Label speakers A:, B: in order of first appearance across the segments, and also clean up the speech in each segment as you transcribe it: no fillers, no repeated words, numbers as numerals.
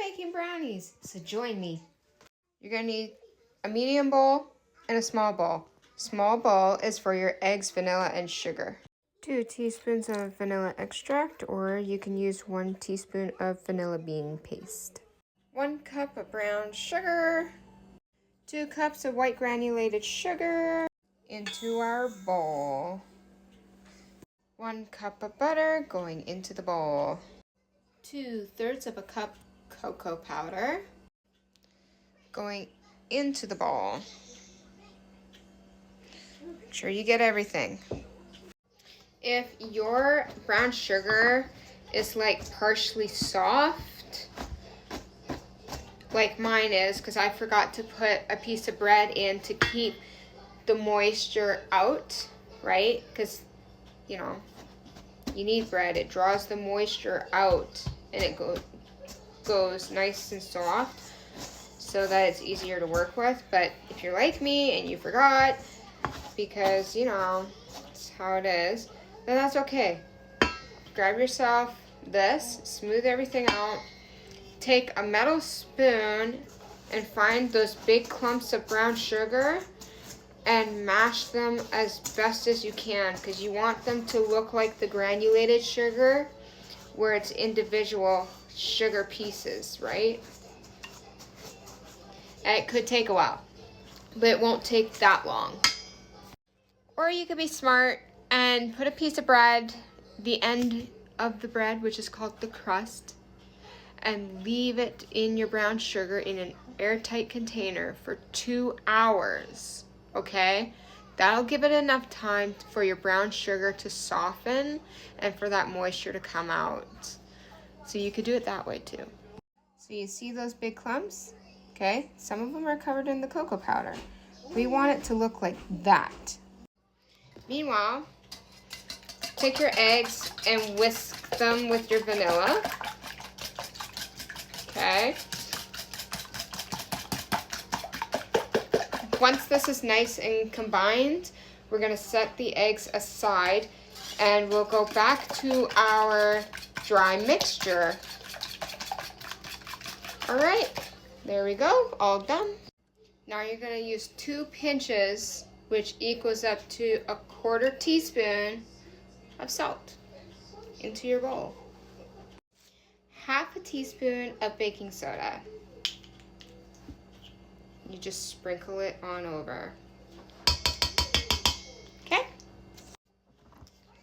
A: making brownies, so join me. You're gonna need a medium bowl and a small bowl. Small bowl is for your eggs, vanilla, and sugar. 2 teaspoons of vanilla extract, or you can use 1 teaspoon of vanilla bean paste. 1 cup of brown sugar. 2 cups of white granulated sugar into our bowl. 1 cup of butter going into the bowl. 2/3 of a cup cocoa powder going into the bowl. Make sure you get everything. If your brown sugar is like partially soft, like mine is, because I forgot to put a piece of bread in to keep the moisture out, right? Because, you know, you need bread. It draws the moisture out and it goes nice and soft so that it's easier to work with. But if you're like me and you forgot, because, you know, it's how it is, then that's okay. Grab yourself this, smooth everything out, take a metal spoon and find those big clumps of brown sugar and mash them as best as you can, because you want them to look like the granulated sugar where it's individual sugar pieces, right? And it could take a while, but it won't take that long. Or you could be smart and put a piece of bread, the end of the bread, which is called the crust, and leave it in your brown sugar in an airtight container for 2 hours, okay? That'll give it enough time for your brown sugar to soften and for that moisture to come out. So you could do it that way too. So you see those big clumps? Okay, some of them are covered in the cocoa powder. We want it to look like that. Meanwhile, take your eggs and whisk them with your vanilla. Okay. Once this is nice and combined, we're going to set the eggs aside and we'll go back to our dry mixture. All right, there we go, all done. Now you're going to use 2 pinches, which equals up to a 1/4 teaspoon of salt into your bowl. 1/2 teaspoon of baking soda. You just sprinkle it on over. Okay.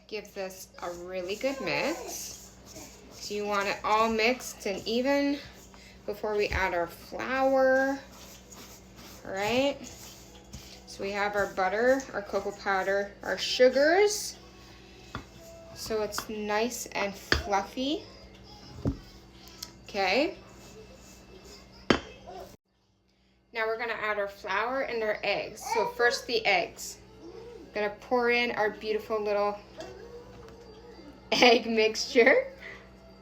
A: Give this a really good mix. So you want it all mixed and even before we add our flour. All right. So we have our butter, our cocoa powder, our sugars. So it's nice and fluffy. Okay. Now we're gonna add our flour and our eggs. So first the eggs. I'm gonna pour in our beautiful little egg mixture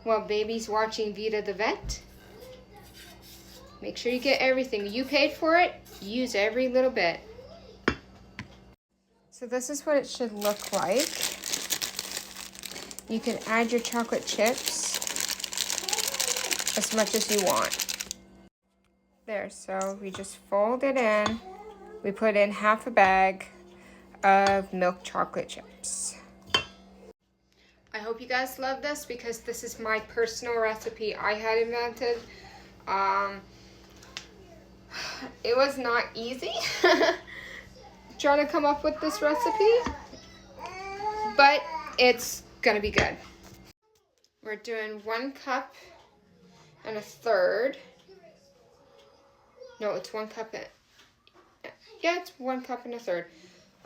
A: while baby's watching Vita the vet. Make sure you get everything. You paid for it, use every little bit. So this is what it should look like. You can add your chocolate chips as much as you want. There, so we just fold it in. We put in 1/2 bag of milk chocolate chips. I hope you guys love this because this is my personal recipe I had invented. It was not easy trying to come up with this recipe, but it's gonna be good. We're doing 1 cup and 1/3. No, it's 1 cup and, yeah, it's 1 cup and 1/3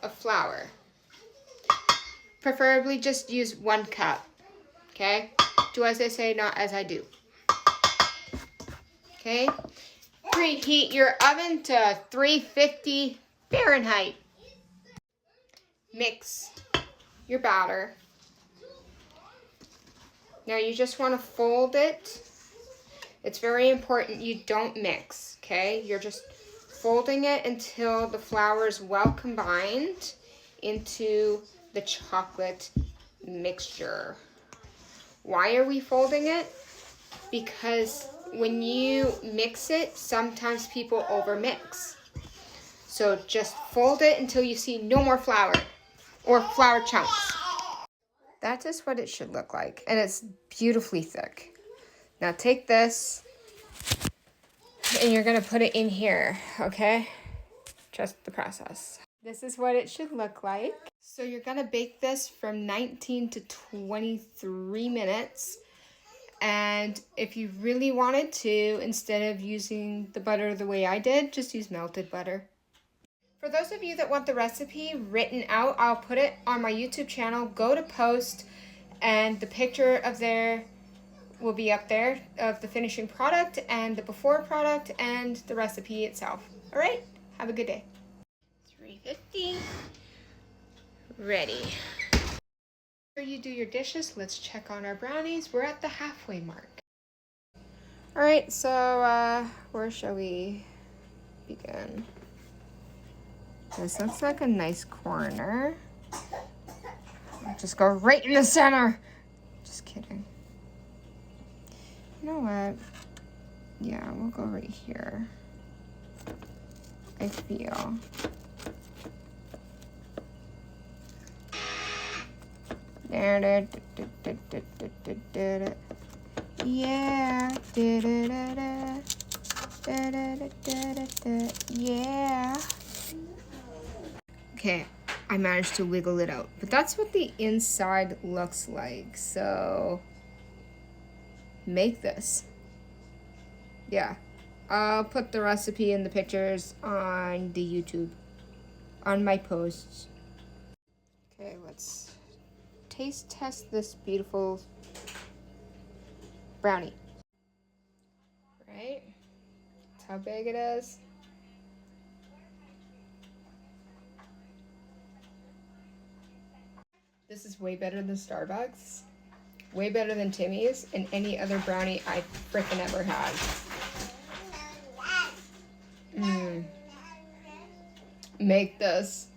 A: of flour. Preferably just use 1 cup, okay? Do as I say, not as I do. Okay? Preheat your oven to 350 Fahrenheit. Mix your batter. Now you just want to fold it. It's very important you don't mix, okay? You're just folding it until the flour is well combined into the chocolate mixture. Why are we folding it? Because when you mix it, sometimes people overmix. So just fold it until you see no more flour or flour chunks. That's just what it should look like. And it's beautifully thick. Now take this and you're gonna put it in here, okay? Trust the process. This is what it should look like. So you're gonna bake this from 19 to 23 minutes. And if you really wanted to, instead of using the butter the way I did, just use melted butter. For those of you that want the recipe written out, I'll put it on my YouTube channel. Go to post, and the picture of there will be up there of the finishing product and the before product and the recipe itself. All right, have a good day. 350, ready. Before you do your dishes, let's check on our brownies. We're at the halfway mark. All right, so where shall we begin? This looks like a nice corner. I'll just go right in the center. Just kidding. You know what? Yeah, we'll go right here. I feel. Yeah. Yeah. Okay, I managed to wiggle it out. But that's what the inside looks like. So make this. Yeah. I'll put the recipe and the pictures on the YouTube, on my posts. Okay, let's taste test this beautiful brownie. Right? That's how big it is. This is way better than Starbucks, way better than Timmy's, and any other brownie I frickin' ever had. Make this.